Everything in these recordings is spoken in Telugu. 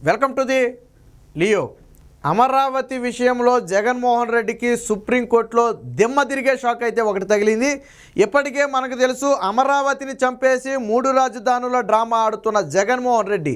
Welcome to the Leo. Amaravati విషయంలో జగన్మోహన్ రెడ్డికి సుప్రీంకోర్టులో దిమ్మ తిరిగే షాక్ అయితే ఒకటి తగిలింది. ఇప్పటికే మనకు తెలుసు, అమరావతిని చంపేసి 3 రాజధానుల డ్రామా ఆడుతున్న జగన్మోహన్ రెడ్డి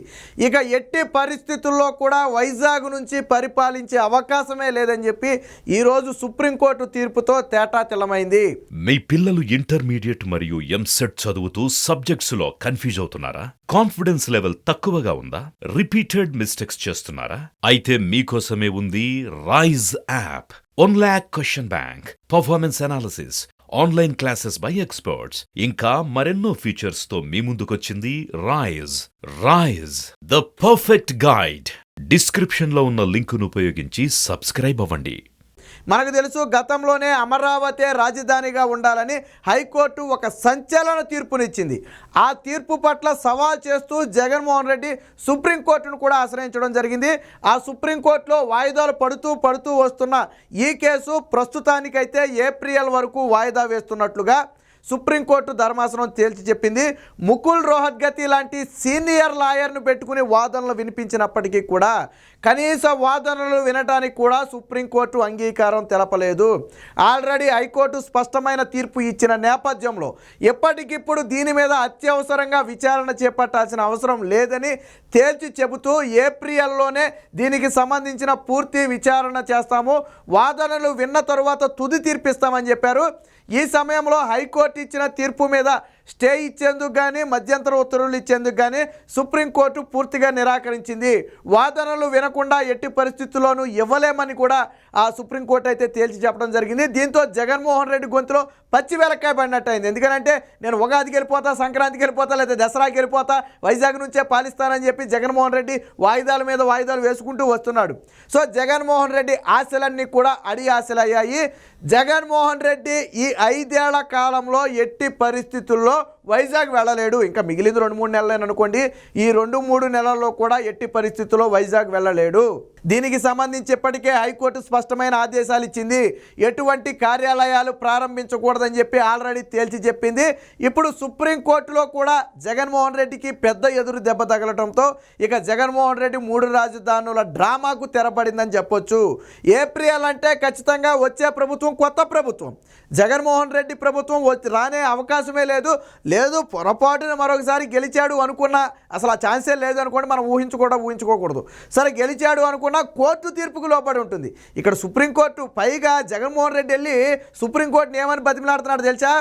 ఇక ఎట్టి పరిస్థితుల్లో కూడా వైజాగ్ నుంచి పరిపాలించే అవకాశమే లేదని చెప్పి ఈరోజు సుప్రీంకోర్టు తీర్పుతో తేటాతెల్లమైంది. మీ పిల్లలు ఇంటర్మీడియట్ మరియు ఎంసెట్ చదువుతూ సబ్జెక్ట్స్ లో కన్ఫ్యూజ్ అవుతున్నారా? కాన్ఫిడెన్స్ లెవెల్ తక్కువగా ఉందా? రిపీటెడ్ మిస్టేక్స్ చేస్తున్నారా? అయితే మీకోసమే ఉంది rise app. 1 lakh question bank, performance analysis, online classes by experts, ఇంకా మరెన్నో ఫీచర్స్ తో మీ ముందుకొచ్చింది rise the perfect guide. Description లో ఉన్న లింకును ఉపయోగించి సబ్స్క్రైబ్ అవ్వండి. మనకు తెలుసు, గతంలోనే అమరావతి రాజధానిగా ఉండాలని హైకోర్టు ఒక సంచలన తీర్పునిచ్చింది. ఆ తీర్పు పట్ల సవాల్ చేస్తూ జగన్మోహన్ రెడ్డి సుప్రీంకోర్టును కూడా ఆశ్రయించడం జరిగింది. ఆ సుప్రీంకోర్టులో వాయిదాలు పడుతూ వస్తున్న ఈ కేసు ప్రస్తుతానికైతే ఏప్రిల్ వరకు వాయిదా వేస్తున్నట్లుగా సుప్రీంకోర్టు ధర్మాసనం తేల్చి చెప్పింది. ముకుల్ రోహత్గతి లాంటి సీనియర్ లాయర్ను పెట్టుకుని వాదనలు వినిపించినప్పటికీ కూడా కనీస వాదనలు వినటానికి కూడా సుప్రీంకోర్టు అంగీకారం తెలపలేదు. ఆల్రెడీ హైకోర్టు స్పష్టమైన తీర్పు ఇచ్చిన నేపథ్యంలో ఎప్పటికిప్పుడు దీని మీద అత్యవసరంగా విచారణ చేపట్టాల్సిన అవసరం లేదని తేల్చి చెబుతూ ఏప్రిల్లోనే దీనికి సంబంధించిన పూర్తి విచారణ చేస్తాము, వాదనలు విన్న తరువాత తుది తీర్పిస్తామని చెప్పారు. ఈ సమయంలో హైకోర్టు ఇచ్చిన తీర్పు మీద స్టే ఇచ్చేందుకు కానీ మధ్యంతర ఉత్తర్వులు ఇచ్చేందుకు కానీ సుప్రీంకోర్టు పూర్తిగా నిరాకరించింది. వాదనలు వినకుండా ఎట్టి పరిస్థితుల్లోనూ ఇవ్వలేమని కూడా ఆ సుప్రీంకోర్టు అయితే తేల్చి చెప్పడం జరిగింది. దీంతో జగన్మోహన్ రెడ్డి గొంతులో పచ్చి వెలక్కాయ పడినట్టు అయింది. ఎందుకంటే నేను ఉగాదికి వెళ్ళిపోతా, సంక్రాంతికి వెళ్ళిపోతా, లేదా దసరాకి వెళ్ళిపోతా, వైజాగ్ నుంచే పాలిస్తానని చెప్పి జగన్మోహన్ రెడ్డి వాయిదాల మీద వాయిదాలు వేసుకుంటూ వస్తున్నాడు. సో జగన్మోహన్ రెడ్డి ఆశలన్నీ కూడా అడి ఆశలు అయ్యాయి. జగన్మోహన్ రెడ్డి ఈ 5 ఏళ్ల కాలంలో ఎట్టి పరిస్థితుల్లో వైజాగ్ వెళ్ళలేడు. ఇంకా మిగిలింది 2-3 నెలలు అనుకోండి. ఈ 2-3 నెలల్లో కూడా ఎట్టి పరిస్థితుల్లో వైజాగ్ వెళ్ళలేడు. దీనికి సంబంధించి ఇప్పటికే హైకోర్టు స్పష్టమైన ఆదేశాలు ఇచ్చింది. ఎటువంటి కార్యాలయాలు ప్రారంభించకూడదని చెప్పి ఆల్రెడీ తేల్చి చెప్పింది. ఇప్పుడు సుప్రీంకోర్టులో కూడా జగన్మోహన్ రెడ్డికి పెద్ద ఎదురు దెబ్బ తగలటంతో ఇక జగన్మోహన్ రెడ్డి 3 రాజధానుల డ్రామాకు తెరపడిందని చెప్పొచ్చు. ఏప్రిల్ అంటే ఖచ్చితంగా వచ్చే ప్రభుత్వం కొత్త ప్రభుత్వం. జగన్మోహన్ రెడ్డి ప్రభుత్వం రానే అవకాశమే లేదు పొరపాటున మరొకసారి గెలిచాడు అనుకున్నా అసలు ఆ ఛాన్సే లేదు అనుకోండి, మనం ఊహించుకోకూడదు. సరే గెలిచాడు అనుకున్నా కోర్టు తీర్పుకు లోబడి ఉంటుంది. ఇక్కడ సుప్రీంకోర్టు పైగా జగన్మోహన్ రెడ్డి వెళ్ళి సుప్రీంకోర్టుని ఏమని బతిమలాడుతున్నాడు తెలుసా?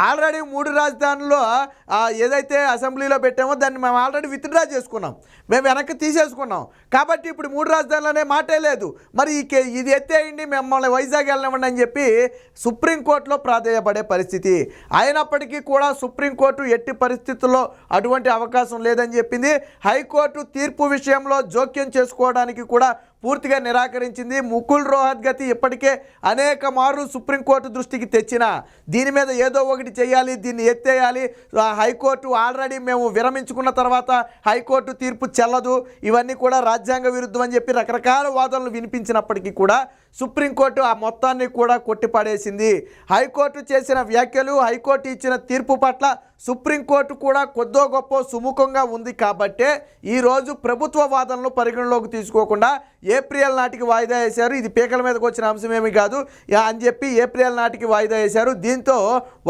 ఆల్రెడీ 3 రాజధానుల్లో ఏదైతే అసెంబ్లీలో పెట్టామో దాన్ని మేము ఆల్రెడీ విత్డ్రా చేసుకున్నాం, మేము వెనక్కి తీసేసుకున్నాం. కాబట్టి ఇప్పుడు 3 రాజధానులు అనే మాటే లేదు. మరి ఇది ఎత్తేయండి, మిమ్మల్ని వైజాగ్ వెళ్ళనివ్వండి అని చెప్పి సుప్రీంకోర్టులో ప్రాధేయపడే పరిస్థితి. అయినప్పటికీ కూడా సుప్రీంకోర్టు ఎట్టి పరిస్థితుల్లో అటువంటి అవకాశం లేదని చెప్పింది. హైకోర్టు తీర్పు విషయంలో జోక్యం చేసుకోవడానికి కూడా పూర్తిగా నిరాకరించింది. ముకుల్ రోహత్గతి ఇప్పటికే అనేక మార్లు సుప్రీంకోర్టు దృష్టికి తెచ్చిన దీని మీద ఏదో ఒకటి చేయాలి, దీన్ని ఎత్తేయాలి, హైకోర్టు ఆల్రెడీ మేము విరమించుకున్న తర్వాత హైకోర్టు తీర్పు చెల్లదు, ఇవన్నీ కూడా రాజ్యాంగ విరుద్ధం అని చెప్పి రకరకాల వాదనలు వినిపించినప్పటికీ కూడా సుప్రీంకోర్టు ఆ మొత్తాన్ని కూడా కొట్టిపడేసింది. హైకోర్టు చేసిన వ్యాఖ్యలు, హైకోర్టు ఇచ్చిన తీర్పు పట్ల సుప్రీంకోర్టు కూడా కొద్దో గొప్ప సుముఖంగా ఉంది. కాబట్టే ఈరోజు ప్రభుత్వ వాదనలు పరిగణలోకి తీసుకోకుండా ఏప్రిల్ నాటికి వాయిదా వేశారు. ఇది పీకల మీదకి వచ్చిన అంశమేమీ కాదు అని చెప్పి ఏప్రిల్ నాటికి వాయిదా వేశారు. దీంతో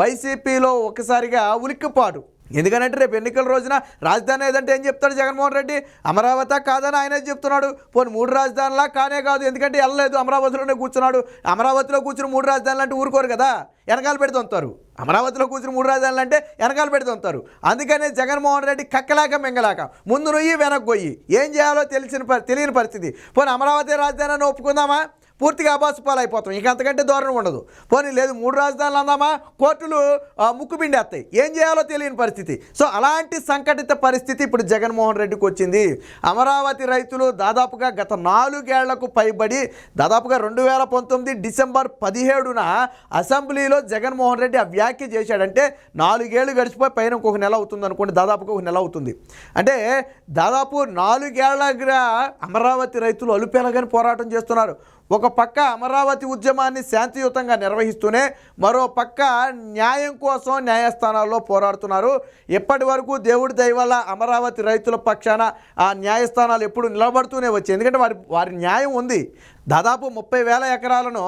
వైసీపీలో ఒకసారిగా ఉలిక్కిపాటు. ఎందుకంటే రేపు ఎన్నికల రోజున రాజధాని ఏదంటే ఏం చెప్తాడు జగన్మోహన్ రెడ్డి? అమరావతి కాదని ఆయనే చెప్తున్నాడు. పోనీ 3 రాజధానులా కానే కాదు, ఎందుకంటే వెళ్ళలేదు, అమరావతిలోనే కూర్చున్నాడు. అమరావతిలో కూర్చుని 3 రాజధానులు అంటే ఊరుకోరు కదా, వెనకాల పెడుతుంటారు. అమరావతిలో కూర్చుని 3 రాజధానులు అంటే వెనకాల పెడుతుంటారు. అందుకనే జగన్మోహన్ రెడ్డి కక్కలేక మెంగలేక ముందు నుయ్యి వెనక్కి పోయి ఏం చేయాలో తెలియని పరిస్థితి. పోనీ అమరావతి రాజధానిని ఒప్పుకుందామా, పూర్తిగా అబాసుపాలు అయిపోతాం, ఇక అంతకంటే దూరం ఉండదు. పోనీ లేదు 3 రాజధానులు అందామా, కోర్టులు ముక్కు పిండేస్తాయి, ఏం చేయాలో తెలియని పరిస్థితి. సో అలాంటి సంకటిత పరిస్థితి ఇప్పుడు జగన్మోహన్ రెడ్డికి వచ్చింది. అమరావతి రైతులు దాదాపుగా గత 4 ఏళ్లకు పైబడి దాదాపుగా 2019 డిసెంబర్ 17న అసెంబ్లీలో జగన్మోహన్ రెడ్డి ఆ వ్యాఖ్య చేశాడంటే 4 ఏళ్ళు గడిచిపోయి పైన ఇంకొక నెల అవుతుంది అనుకోండి, దాదాపుగా 1 నెల అవుతుంది. అంటే దాదాపు 4 ఏళ్ళగా అమరావతి రైతులు అలుపేలగాని పోరాటం చేస్తున్నారు. ఒక పక్క అమరావతి ఉద్యమాన్ని శాంతియుతంగా నిర్వహిస్తూనే మరో పక్క న్యాయం కోసం న్యాయస్థానాల్లో పోరాడుతున్నారు. ఇప్పటి వరకు దేవుడి దయ వల్ల అమరావతి రైతుల పక్షాన ఆ న్యాయస్థానాలు ఎప్పుడు నిలబడుతూనే వచ్చాయి. ఎందుకంటే వారి న్యాయం ఉంది. దాదాపు 30,000 ఎకరాలను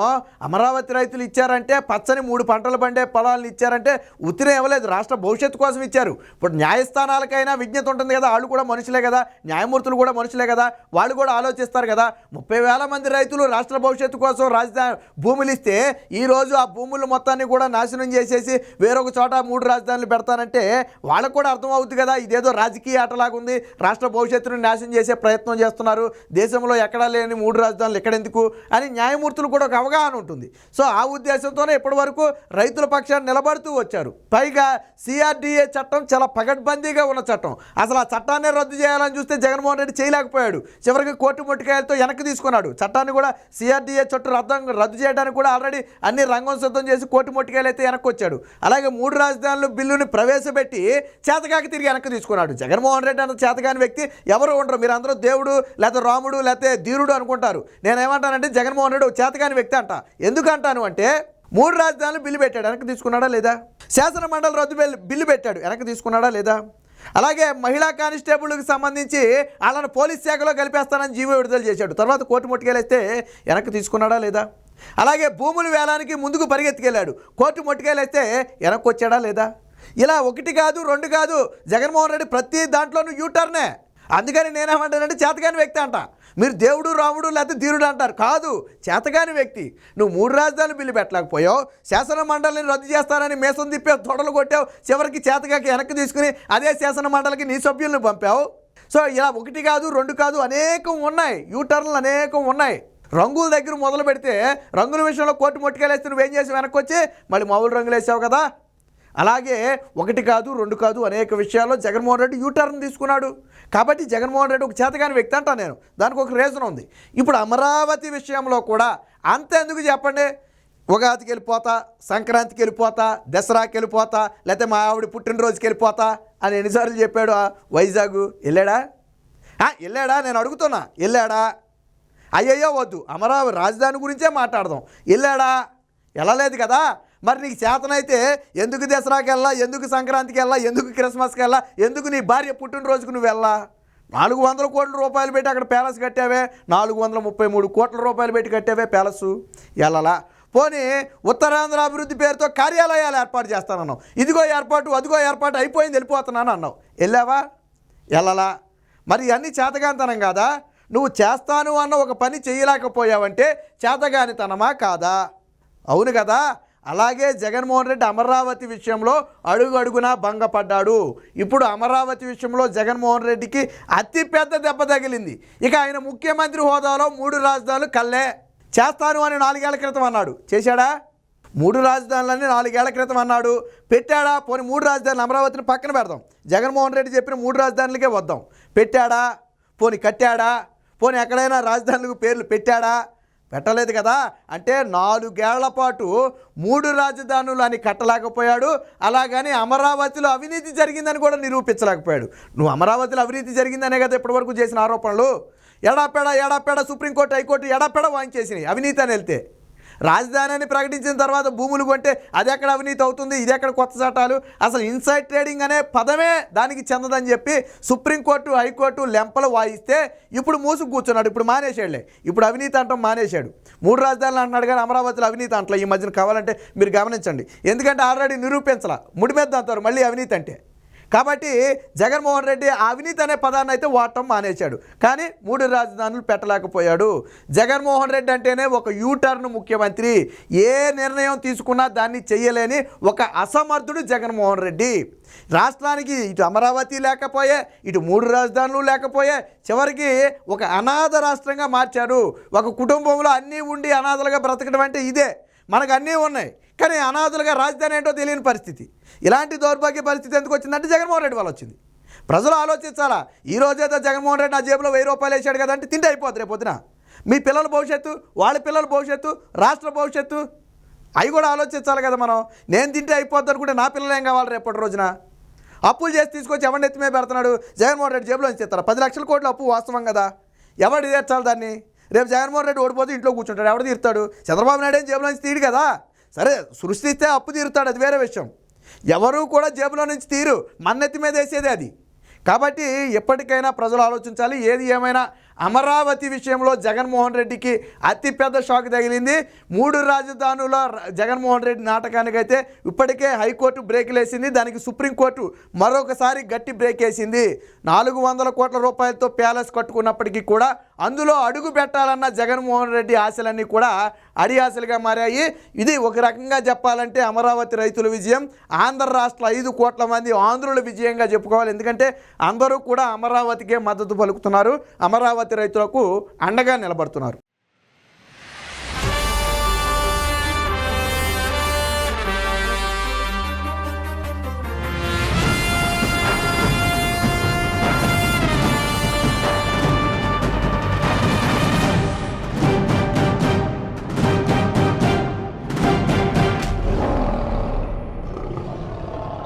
అమరావతి రైతులు ఇచ్చారంటే, పచ్చని 3 పంటలు పండే పొలాలను ఇచ్చారంటే ఉత్తినే ఇవ్వలేదు, రాష్ట్ర భవిష్యత్తు కోసం ఇచ్చారు. ఇప్పుడు న్యాయస్థానాలకైనా విజ్ఞత ఉంటుంది కదా, వాళ్ళు కూడా మనుషులే కదా, న్యాయమూర్తులు కూడా మనుషులే కదా, వాళ్ళు కూడా ఆలోచిస్తారు కదా. 30,000 మంది రైతులు రాష్ట్ర భవిష్యత్తు కోసం రాజధాని భూములు ఇస్తే ఈరోజు ఆ భూములు మొత్తాన్ని కూడా నాశనం చేసేసి వేరొక చోట 3 రాజధానులు పెడతానంటే వాళ్ళకు కూడా అర్థమవుతుంది కదా, ఇదేదో రాజకీయ ఆటలాగా ఉంది, రాష్ట్ర భవిష్యత్తును నాశనం చేసే ప్రయత్నం చేస్తున్నారు, దేశంలో ఎక్కడా లేని 3 రాజధానులు ఎక్కడ ఎందుకు అని న్యాయమూర్తులు కూడా ఒక అవగాహన ఉంటుంది. సో ఆ ఉద్దేశంతోనే ఇప్పటి వరకు రైతుల పక్షాన్ని నిలబడుతూ వచ్చారు. పైగా సిఆర్డీఏ చట్టం చాలా పగడ్బందీగా ఉన్న చట్టం. అసలు ఆ చట్టాన్ని రద్దు చేయాలని చూస్తే జగన్మోహన్ రెడ్డి చేయలేకపోయాడు. చివరికి కోర్టు మొట్టికాయలతో వెనక్కి తీసుకున్నాడు. చట్టాన్ని కూడా సిఆర్డీఏ చట్టం రద్దు చేయడానికి కూడా ఆల్రెడీ అన్ని రంగం సిద్ధం చేసి కోర్టు మొట్టికాయలు అయితే వెనక్కి వచ్చాడు. అలాగే 3 రాజధానుల బిల్లుని ప్రవేశపెట్టి చేతకాకి తిరిగి వెనక్కి తీసుకున్నాడు. జగన్మోహన్ రెడ్డి అన్న చేతకాని వ్యక్తి ఎవరు ఉండరు. మీరు అందరూ దేవుడు లేకపోతే రాముడు లేకపోతే ధీరుడు అనుకుంటారు. నేనేమంటానంటే జగన్మోహన్ రెడ్డి ఒక చేతకాని వ్యక్తి అంట. ఎందుకంటాను అంటే 3 రాజధానులు బిల్లు పెట్టాడు, వెనక్కి తీసుకున్నాడా లేదా? శాసన మండలి రద్దు బిల్లు పెట్టాడు, వెనక్కి తీసుకున్నాడా లేదా? అలాగే మహిళా కానిస్టేబుల్కి సంబంధించి వాళ్ళని పోలీస్ శాఖలో కలిపేస్తానని జీవో విడుదల చేశాడు. తర్వాత కోర్టు ముట్టుకెళ్ళేస్తే వెనక్కి తీసుకున్నాడా లేదా? అలాగే భూముల వేలానికి ముందుకు పరిగెత్తుకెళ్ళాడు, కోర్టు ముట్టుకెళ్ళేస్తే వెనక్కి వచ్చాడా లేదా? ఇలా 1 కాదు 2 కాదు, జగన్మోహన్ రెడ్డి ప్రతి దాంట్లోనూ యూటర్నే. అందుకని నేనేమంటానంటే చేతకాని వ్యక్తి అంట. మీరు దేవుడు రాముడు లేకపోతే ధీరుడు అంటారు, కాదు, చేతకాని వ్యక్తి. నువ్వు 3 రాజధానులు బిల్లు పెట్టలేకపోయావు, శాసన మండలిని రద్దు చేస్తానని మేసం తిప్పావు, తొడలు కొట్టావు, చివరికి చేతకాకి వెనక్కి తీసుకుని అదే శాసన మండలికి నీ సభ్యులను పంపావు. సో ఇలా 1 కాదు 2 కాదు, అనేకం ఉన్నాయి, యూటర్న్లు అనేకం ఉన్నాయి. రంగుల దగ్గర మొదలు పెడితే రంగుల విషయంలో కోర్టు ముట్టుకెళ్ళేస్తే నువ్వేం చేసి వెనక్కి వచ్చి మళ్ళీ మామూలు రంగులు వేసావు కదా. అలాగే 1 కాదు 2 కాదు, అనేక విషయాల్లో జగన్మోహన్ రెడ్డి యూటర్న్ తీసుకున్నాడు. కాబట్టి జగన్మోహన్ రెడ్డి ఒక చేతకాని వ్యక్తి అంటా నేను. దానికి ఒక రీజన్ ఉంది. ఇప్పుడు అమరావతి విషయంలో కూడా అంతెందుకు చెప్పండి, ఉగాదికి వెళ్ళిపోతా, సంక్రాంతికి వెళ్ళిపోతా, దసరాకి వెళ్ళిపోతా, లేకపోతే మా ఆవిడ పుట్టినరోజుకి వెళ్ళిపోతా అని ఎన్నిసార్లు చెప్పాడు? వైజాగ్ వెళ్ళాడా? వెళ్ళాడా? నేను అడుగుతున్నా, వెళ్ళాడా? అయ్యయ్యో వద్దు, అమరావతి రాజధాని గురించే మాట్లాడదాం. వెళ్ళాడా? వెళ్ళలేదు కదా. మరి నీకు చేతనైతే ఎందుకు దసరాకి వెళ్ళా, ఎందుకు సంక్రాంతికి వెళ్ళా, ఎందుకు క్రిస్మస్కి వెళ్ళా, ఎందుకు నీ భార్య పుట్టినరోజుకు నువ్వు వెళ్ళా? 400 కోట్ల రూపాయలు పెట్టి అక్కడ ప్యాలెస్ కట్టావే, 433 కోట్ల రూపాయలు పెట్టి కట్టావే ప్యాలెస్, వెళ్ళలా? పోనీ ఉత్తరాంధ్ర అభివృద్ధి పేరుతో కార్యాలయాలు ఏర్పాటు చేస్తానన్నావు, ఇదిగో ఏర్పాటు అదిగో ఏర్పాటు అయిపోయింది వెళ్ళిపోతున్నాను అన్నావు, వెళ్ళావా? వెళ్ళలా? మరి అన్నీ చేతగానితనం కాదా? నువ్వు చేస్తాను అన్న ఒక పని చేయలేకపోయావంటే చేతగానితనమా కాదా? అవును కదా. అలాగే జగన్మోహన్ రెడ్డి అమరావతి విషయంలో అడుగు అడుగునా భంగపడ్డాడు. ఇప్పుడు అమరావతి విషయంలో జగన్మోహన్ రెడ్డికి అతిపెద్ద దెబ్బ తగిలింది. ఇక ఆయన ముఖ్యమంత్రి హోదాలో 3 రాజధానులు కల్లే చేస్తాను అని 4 ఏళ్ల క్రితం అన్నాడు, చేశాడా? 3 రాజధానులని 4 ఏళ్ల క్రితం అన్నాడు, పెట్టాడా? పోనీ 3 రాజధానులు అమరావతిని పక్కన పెడదాం, జగన్మోహన్ రెడ్డి చెప్పిన 3 రాజధానులకే వద్దాం, పెట్టాడా? పోనీ కట్టాడా? పోనీ ఎక్కడైనా రాజధానులకు పేర్లు పెట్టాడా? పెట్టలేదు కదా. అంటే 4 ఏళ్ల పాటు 3 రాజధానులు అని కట్టలేకపోయాడు. అలాగని అమరావతిలో అవినీతి జరిగిందని కూడా నిరూపించలేకపోయాడు. నువ్వు అమరావతిలో అవినీతి జరిగిందనే కదా ఇప్పటివరకు చేసిన ఆరోపణలు. ఎడాపెడ సుప్రీంకోర్టు హైకోర్టు ఎడాపెడ వాయించేసినాయి అవినీతి అని వెళ్తే. రాజధాని అని ప్రకటించిన తర్వాత భూములు కొంటే అది ఎక్కడ అవినీతి అవుతుంది, ఇది ఎక్కడ కొత్త చట్టాలు, అసలు ఇన్సైడ్ ట్రేడింగ్ అనే పదమే దానికి చెందదని చెప్పి సుప్రీంకోర్టు హైకోర్టు లెంపలు వాయిస్తే ఇప్పుడు మూసుకు కూర్చున్నాడు. ఇప్పుడు మానేసాడులే, ఇప్పుడు అవినీతి అంటాం మానేశాడు. 3 రాజధానులు అంటున్నాడు కానీ అమరావతిలో అవినీతి అంటలే. ఈ మధ్యన కావాలంటే మీరు గమనించండి, ఎందుకంటే ఆల్రెడీ నిరూపించాల, ముడి మీద అంటారు మళ్ళీ అవినీతి అంటే. కాబట్టి జగన్మోహన్ రెడ్డి ఆ అవినీతి అనే పదాన్ని అయితే వాడటం మానేశాడు, కానీ 3 రాజధానులు పెట్టలేకపోయాడు. జగన్మోహన్ రెడ్డి అంటేనే ఒక యూటర్న్ ముఖ్యమంత్రి, ఏ నిర్ణయం తీసుకున్నా దాన్ని చెయ్యలేని ఒక అసమర్థుడు జగన్మోహన్ రెడ్డి. రాష్ట్రానికి ఇటు అమరావతి లేకపోయే, ఇటు 3 రాజధానులు లేకపోయే, చివరికి ఒక అనాథ రాష్ట్రంగా మార్చాడు. ఒక కుటుంబంలో అన్నీ ఉండి అనాథలుగా బ్రతకడం అంటే ఇదే. మనకు అన్నీ ఉన్నాయి కానీ అనాథలుగా రాజధాని ఏంటో తెలియని పరిస్థితి. ఇలాంటి దౌర్భాగ్య పరిస్థితి ఎందుకు వచ్చిందంటే జగన్మోహన్ రెడ్డి వల్ల వచ్చింది. ప్రజలు ఆలోచించాలా. ఈ రోజేదో జగన్మోహన్ రెడ్డి నా జేబులో 1000 రూపాయలు వేసాడు కదా అంటే తింటే అయిపోతుంది రేపు పొద్దున. మీ పిల్లల భవిష్యత్తు, వాళ్ళ పిల్లల భవిష్యత్తు, రాష్ట్ర భవిష్యత్తు అవి కూడా ఆలోచించాలి కదా మనం. నేను తింటే అయిపోద్ది అనుకుంటే నా పిల్లలు ఏం కావాలి రేపటి రోజున? అప్పులు చేసి తీసుకొచ్చి ఎవరిని ఎత్తిమే పెడుతున్నాడు? జగన్మోహన్ రెడ్డి జేబులో నుంచి ఇస్తారా? 10 లక్షల కోట్ల అప్పు వాస్తవం కదా, ఎవరు తీర్చాలి దాన్ని? రేపు జగన్మోహన్ రెడ్డి ఓడిపోతే ఇంట్లో కూర్చుంటాడు, ఎవడు తీరుతాడు? చంద్రబాబు నాయుడు ఏం జేబులో నుంచి తీరు కదా. సరే సృష్టిస్తే అప్పు తీరుతాడు, అది వేరే విషయం. ఎవరు కూడా జేబులో నుంచి తీరు, మన్నెత్తి మీద వేసేదే అది. కాబట్టి ఎప్పటికైనా ప్రజలు ఆలోచించాలి. ఏది ఏమైనా అమరావతి విషయంలో జగన్మోహన్ రెడ్డికి అతిపెద్ద షాక్ తగిలింది. 3 రాజధానుల జగన్మోహన్ రెడ్డి నాటకానికైతే ఇప్పటికే హైకోర్టు బ్రేకులు వేసింది, దానికి సుప్రీంకోర్టు మరొకసారి గట్టి బ్రేక్ వేసింది. 400 కోట్ల రూపాయలతో ప్యాలెస్ కట్టుకున్నప్పటికీ కూడా అందులో అడుగు పెట్టాలన్న జగన్మోహన్ రెడ్డి ఆశలన్నీ కూడా అడియాసలుగా మారాయి. ఇది ఒక రకంగా చెప్పాలంటే అమరావతి రైతుల విజయం, ఆంధ్ర రాష్ట్ర 5 కోట్ల మంది ఆంధ్రుల విజయంగా చెప్పుకోవాలి. ఎందుకంటే అందరూ కూడా అమరావతికే మద్దతు పలుకుతున్నారు, అమరావతి రైతులకు అండగా నిలబడుతున్నారు.